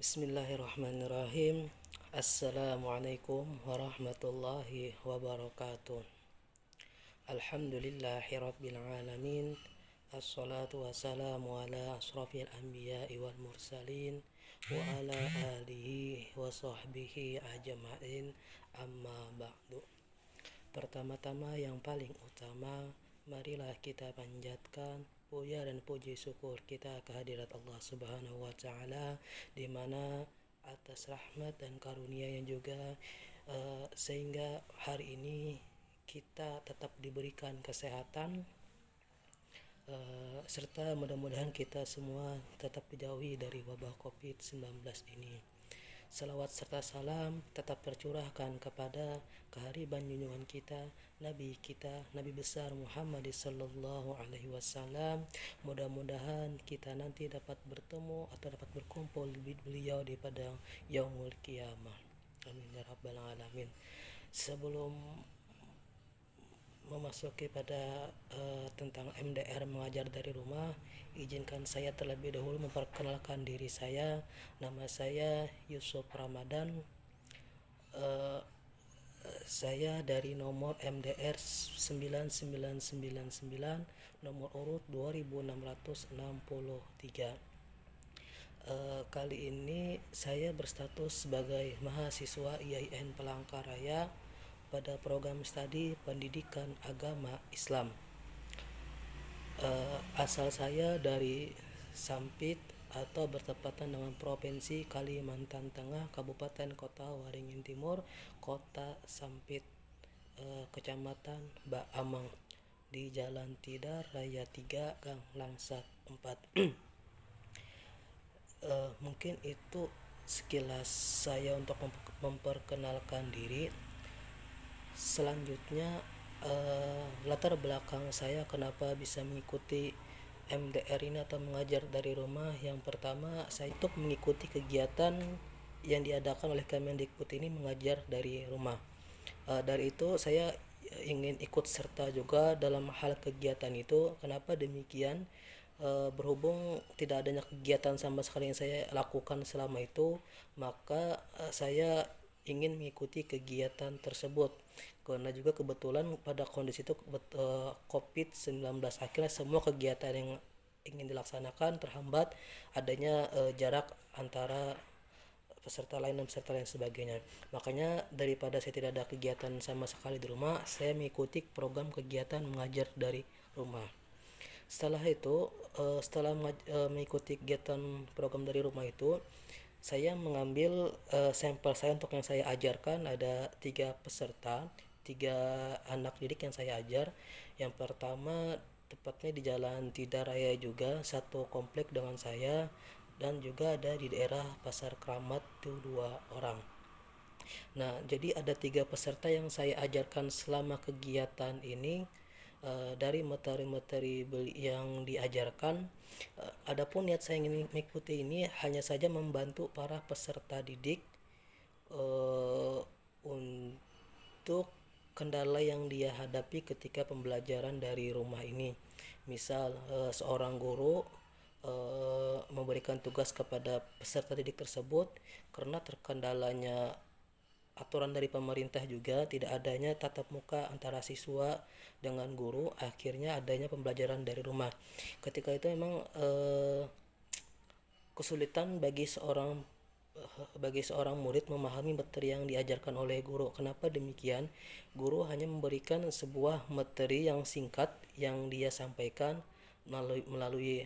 Bismillahirrahmanirrahim. Assalamualaikum warahmatullahi wabarakatuh. Alhamdulillahirabbil alamin. Assalatu wassalamu ala asrafil anbiya'i wal mursalin wa ala alihi wa sahbihi ajma'in. Amma ba'du. Pertama-tama yang paling utama, marilah kita panjatkan puja dan puji syukur kita kehadirat Allah Subhanahu wa taala, di mana atas rahmat dan karunia yang juga sehingga hari ini kita tetap diberikan kesehatan, serta mudah-mudahan kita semua tetap dijauhi dari wabah COVID-19 ini. Salawat serta salam tetap tercurahkan kepada kehariban junjungan kita, Nabi besar Muhammad sallallahu alaihi wasallam. Mudah-mudahan kita nanti dapat bertemu atau dapat berkumpul beliau di padang yaumul qiyamah. Amin ya rabbal alamin. Sebelum memasuki pada tentang MDR mengajar dari rumah, izinkan saya terlebih dahulu memperkenalkan diri saya. Nama saya Yusuf Ramadan. Saya dari nomor MDR 9999, nomor urut 2663. Kali ini saya berstatus sebagai mahasiswa IAIN Palangkaraya pada program studi pendidikan agama Islam. Asal saya dari Sampit atau bertepatan dengan Provinsi Kalimantan Tengah, Kabupaten Kota Waringin Timur, Kota Sampit, Kecamatan Baamang, di Jalan Tidar Raya 3, Gang Langsat 4. Mungkin itu sekilas saya untuk memperkenalkan diri. Selanjutnya, latar belakang saya kenapa bisa mengikuti MDR ini atau mengajar dari rumah. Yang pertama, saya itu mengikuti kegiatan yang diadakan oleh Kemendikbud ini, mengajar dari rumah. Dari itu saya ingin ikut serta juga dalam hal kegiatan itu. Kenapa demikian? Berhubung tidak adanya kegiatan sama sekali yang saya lakukan selama itu, maka saya ingin mengikuti kegiatan tersebut. Karena juga kebetulan pada kondisi itu COVID-19, akhirnya semua kegiatan yang ingin dilaksanakan terhambat adanya jarak antara peserta lain dan peserta lain sebagainya. Makanya daripada saya tidak ada kegiatan sama sekali di rumah, saya mengikuti program kegiatan mengajar dari rumah. Setelah itu, setelah mengikuti kegiatan program dari rumah itu, saya mengambil sampel saya untuk yang saya ajarkan. Ada 3 peserta, 3 anak didik yang saya ajar. Yang pertama tepatnya di Jalan Tidar Raya juga, satu komplek dengan saya, dan juga ada di daerah Pasar Keramat itu 2 orang. Nah, jadi ada 3 peserta yang saya ajarkan selama kegiatan ini. Dari materi-materi yang diajarkan, adapun niat saya ingin mengikuti ini hanya saja membantu para peserta didik untuk kendala yang dia hadapi ketika pembelajaran dari rumah ini. Misal seorang guru memberikan tugas kepada peserta didik tersebut, karena terkendalanya aturan dari pemerintah juga tidak adanya tatap muka antara siswa dengan guru, akhirnya adanya pembelajaran dari rumah. Ketika itu memang kesulitan bagi seorang murid memahami materi yang diajarkan oleh guru. Kenapa demikian? Guru hanya memberikan sebuah materi yang singkat yang dia sampaikan melalui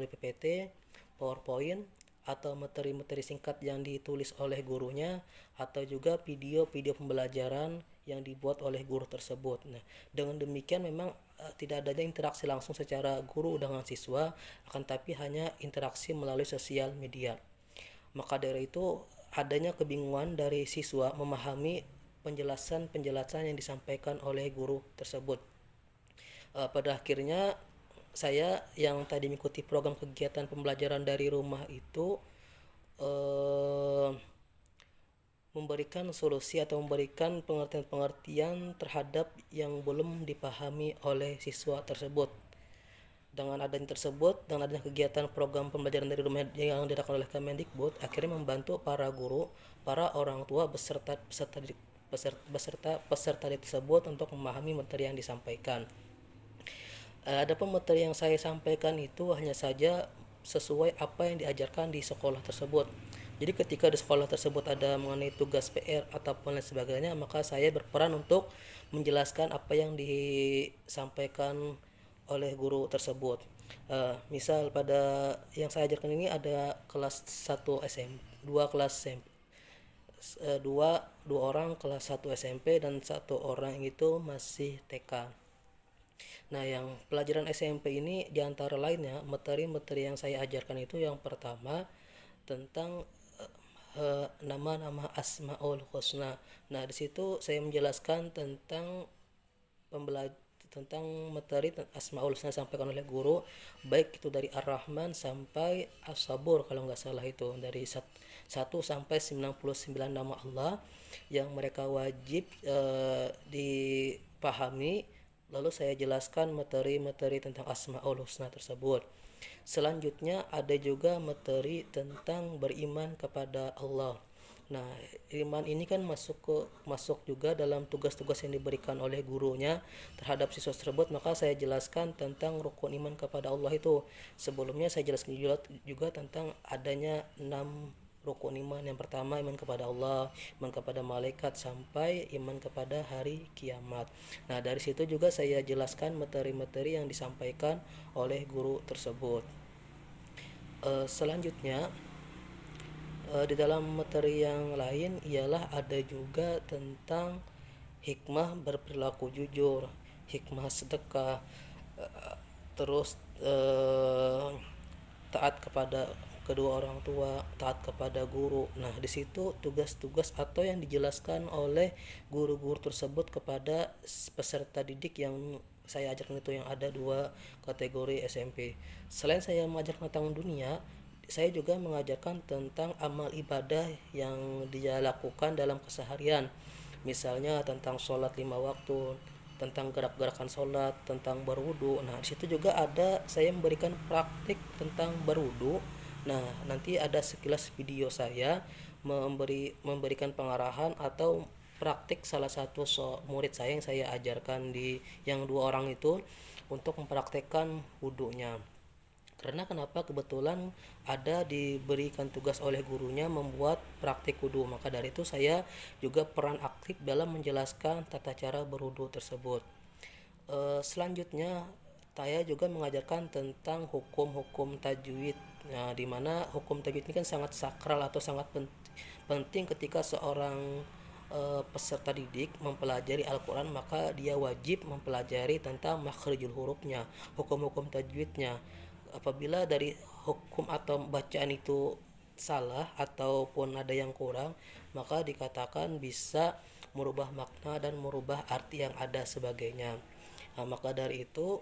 PPT, PowerPoint, atau materi-materi singkat yang ditulis oleh gurunya, atau juga video-video pembelajaran yang dibuat oleh guru tersebut. Nah, dengan demikian memang tidak adanya interaksi langsung secara guru dengan siswa, akan tapi hanya interaksi melalui sosial media. Maka dari itu adanya kebingungan dari siswa memahami penjelasan-penjelasan yang disampaikan oleh guru tersebut. Pada akhirnya saya yang tadi mengikuti program kegiatan pembelajaran dari rumah itu memberikan solusi atau memberikan pengertian-pengertian terhadap yang belum dipahami oleh siswa tersebut. Dengan adanya tersebut, dengan adanya kegiatan program pembelajaran dari rumah yang dilakukan oleh Kemendikbud, akhirnya membantu para guru, para orang tua beserta peserta didik tersebut untuk memahami materi yang disampaikan. Adapun materi yang saya sampaikan itu hanya saja sesuai apa yang diajarkan di sekolah tersebut. Jadi ketika di sekolah tersebut ada mengenai tugas PR ataupun lain sebagainya, maka saya berperan untuk menjelaskan apa yang disampaikan oleh guru tersebut. Misal pada yang saya ajarkan ini ada kelas 1 SMP, dua kelas SMP, dua orang kelas 1 SMP dan satu orang itu masih TK. Nah, yang pelajaran SMP ini diantara lainnya materi-materi yang saya ajarkan itu yang pertama tentang nama-nama Asmaul Husna. Nah, di situ saya menjelaskan tentang tentang materi Asmaul Husna sampaikan oleh guru, baik itu dari Ar-Rahman sampai As-Sabur kalau nggak salah, itu dari 1 sampai 99 nama Allah yang mereka wajib dipahami. Lalu saya jelaskan materi-materi tentang Asmaul Husna tersebut. Selanjutnya ada juga materi tentang beriman kepada Allah. Nah, iman ini kan masuk juga dalam tugas-tugas yang diberikan oleh gurunya terhadap siswa tersebut, maka saya jelaskan tentang rukun iman kepada Allah itu. Sebelumnya saya jelaskan juga tentang adanya 6 rukun iman. Yang pertama iman kepada Allah, iman kepada malaikat, sampai iman kepada hari kiamat. Nah, dari situ juga saya jelaskan materi-materi yang disampaikan oleh guru tersebut. Selanjutnya di dalam materi yang lain ialah ada juga tentang hikmah berperilaku jujur, hikmah sedekah, terus taat kepada kedua orang tua, taat kepada guru. Nah, di situ tugas-tugas atau yang dijelaskan oleh guru-guru tersebut kepada peserta didik yang saya ajarkan itu, yang ada 2 kategori SMP. Selain saya mengajarkan tentang dunia, saya juga mengajarkan tentang amal ibadah yang dia lakukan dalam keseharian. Misalnya tentang sholat 5 waktu, tentang gerak-gerakan sholat, tentang berwudu. Nah, di situ juga ada saya memberikan praktik tentang berwudu. Nah, nanti ada sekilas video saya memberikan pengarahan atau praktik salah satu murid saya yang saya ajarkan di yang 2 orang itu untuk mempraktekkan wudunya. Karena kenapa, kebetulan ada diberikan tugas oleh gurunya membuat praktik wudhu, maka dari itu saya juga peran aktif dalam menjelaskan tata cara berwudhu tersebut. Selanjutnya saya juga mengajarkan tentang hukum-hukum tajwid. Nah, di mana hukum tajwid ini kan sangat sakral atau sangat penting ketika seorang peserta didik mempelajari Al-Quran, maka dia wajib mempelajari tentang makhrijul hurufnya, hukum-hukum tajwidnya. Apabila dari hukum atau bacaan itu salah ataupun ada yang kurang, maka dikatakan bisa merubah makna dan merubah arti yang ada sebagainya. Nah, maka dari itu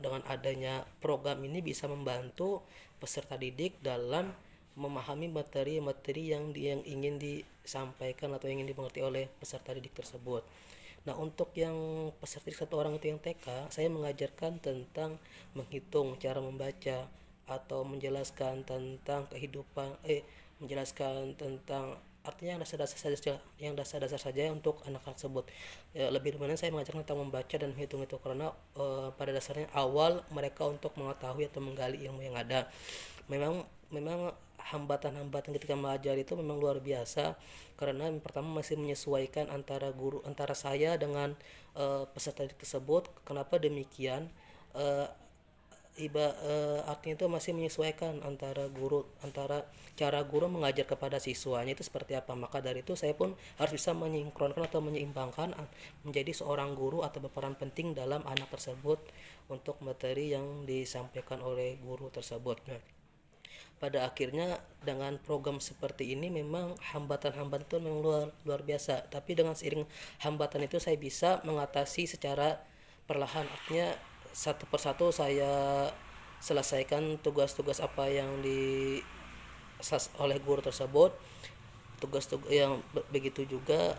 dengan adanya program ini bisa membantu peserta didik dalam memahami materi-materi yang ingin disampaikan atau yang ingin dimengerti oleh peserta didik tersebut. Nah, untuk yang peserta 1 orang itu yang TK, saya mengajarkan tentang menghitung, cara membaca, atau menjelaskan tentang kehidupan, menjelaskan tentang artinya yang dasar-dasar saja untuk anak-anak tersebut. Lebih dominan saya mengajarkan tentang membaca dan menghitung itu karena pada dasarnya awal mereka untuk mengetahui atau menggali ilmu yang ada. Memang hambatan-hambatan ketika mengajar itu memang luar biasa, karena yang pertama masih menyesuaikan antara saya dengan peserta tersebut. Kenapa demikian? Artinya itu masih menyesuaikan antara cara guru mengajar kepada siswanya itu seperti apa. Maka dari itu saya pun harus bisa menyinkronkan atau menyeimbangkan menjadi seorang guru atau berperan penting dalam anak tersebut untuk materi yang disampaikan oleh guru tersebut. Nah, pada akhirnya dengan program seperti ini memang hambatan-hambatan itu memang luar biasa, tapi dengan seiring hambatan itu saya bisa mengatasi secara perlahan. Artinya satu persatu saya selesaikan tugas-tugas apa yang oleh guru tersebut, tugas-tugas yang begitu juga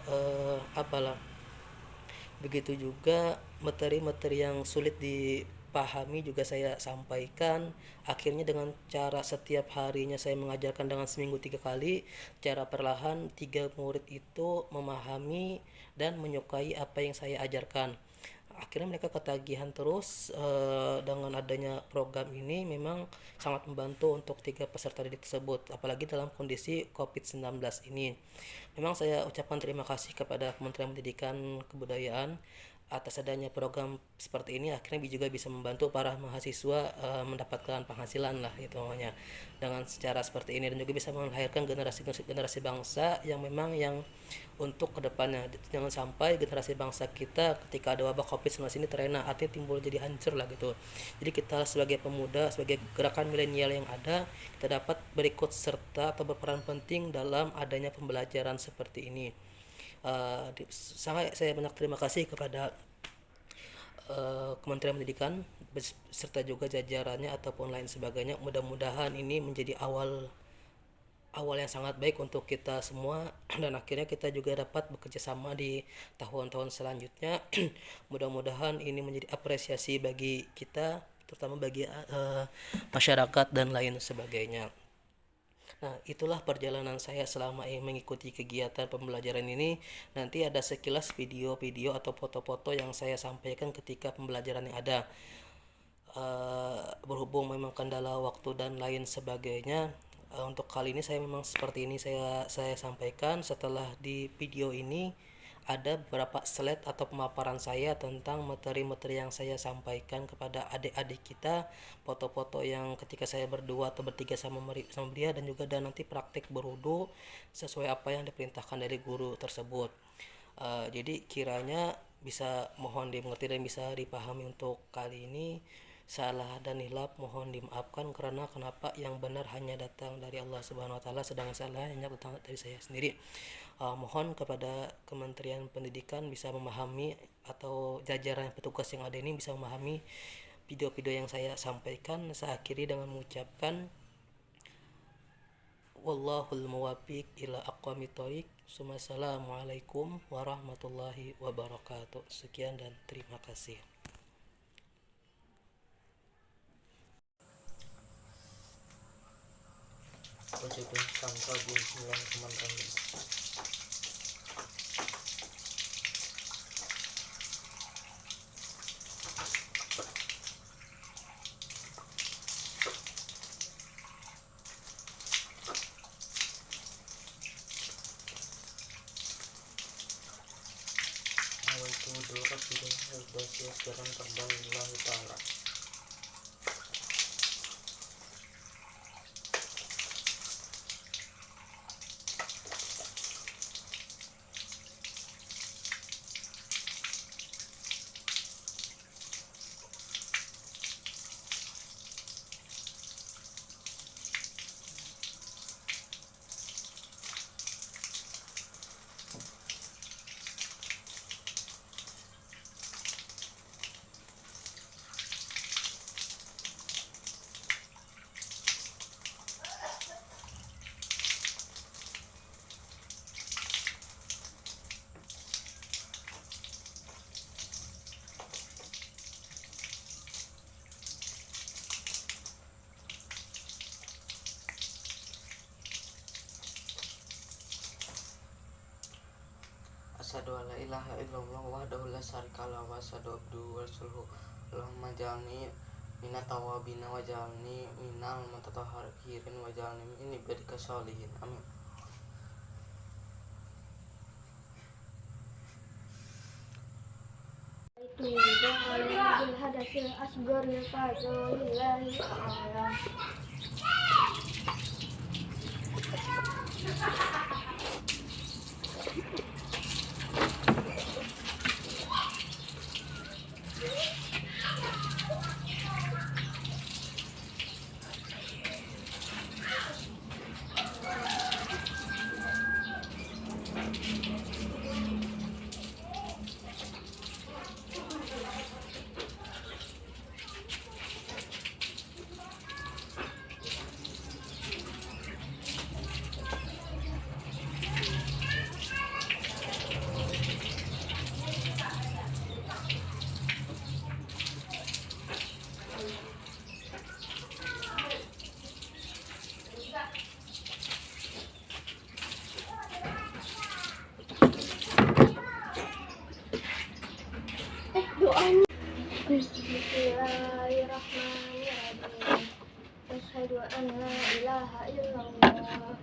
begitu juga materi-materi yang sulit pahami juga saya sampaikan. Akhirnya dengan cara setiap harinya saya mengajarkan dengan seminggu 3 kali, cara perlahan 3 murid itu memahami dan menyukai apa yang saya ajarkan. Akhirnya mereka ketagihan terus. Dengan adanya program ini memang sangat membantu untuk 3 peserta didik tersebut, apalagi dalam kondisi COVID-19 ini. Memang saya ucapkan terima kasih kepada Kementerian Pendidikan Kebudayaan atas adanya program seperti ini. Akhirnya juga bisa membantu para mahasiswa mendapatkan penghasilan lah itu namanya dengan secara seperti ini, dan juga bisa melahirkan generasi bangsa yang memang yang untuk kedepannya. Jangan sampai generasi bangsa kita ketika ada wabah COVID-19 ini terlena, artinya timbul jadi hancur lah gitu. Jadi kita sebagai pemuda, sebagai gerakan milenial yang ada, kita dapat berikut serta atau berperan penting dalam adanya pembelajaran seperti ini. Sangat saya banyak terima kasih kepada Kementerian Pendidikan beserta juga jajarannya ataupun lain sebagainya. Mudah-mudahan ini menjadi awal yang sangat baik untuk kita semua dan akhirnya kita juga dapat bekerja sama di tahun-tahun selanjutnya. Mudah-mudahan ini menjadi apresiasi bagi kita, terutama bagi masyarakat dan lain sebagainya. Nah, itulah perjalanan saya selama mengikuti kegiatan pembelajaran ini. Nanti ada sekilas video-video atau foto-foto yang saya sampaikan ketika pembelajaran yang ada. Berhubung memang kendala waktu dan lain sebagainya, untuk kali ini saya memang seperti ini saya sampaikan. Setelah di video ini ada beberapa slide atau pemaparan saya tentang materi-materi yang saya sampaikan kepada adik-adik kita, foto-foto yang ketika saya berdua atau bertiga sama dia, dan juga ada nanti praktik berwudu sesuai apa yang diperintahkan dari guru tersebut. Jadi kiranya bisa mohon dimengerti dan bisa dipahami untuk kali ini. Salah dan hilap mohon dimaafkan, karena kenapa yang benar hanya datang dari Allah Subhanahu wa taala, sedangkan salah hanya datang dari saya sendiri. Mohon kepada Kementerian Pendidikan bisa memahami, atau jajaran petugas yang ada ini bisa memahami video-video yang saya sampaikan. Saya akhiri dengan mengucapkan wallahul muwaffiq ila aqwamit thoriq. Assalamualaikum warahmatullahi wabarakatuh. Sekian dan terima kasih. Asyhadu alla ilaha illallah wahdahu la syarikalah wa asyhadu abduhu wa rasuluhu. Allahumma jalni minat tawabina wa jalni minal mutatahhirin wa jalni min ibadika sholihin. Amin. Itu dengan hadasil asgharil fadlillahi ta'ala. illallah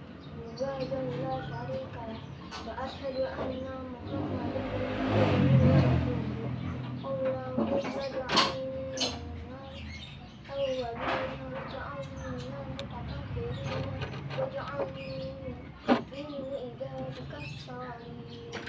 wahdahu la syarika lah wa asyhadu anna Muhammadan Allahumma ja'alni awwalina waj'alni minal mutatahhirin waj'alni min ibadika salihin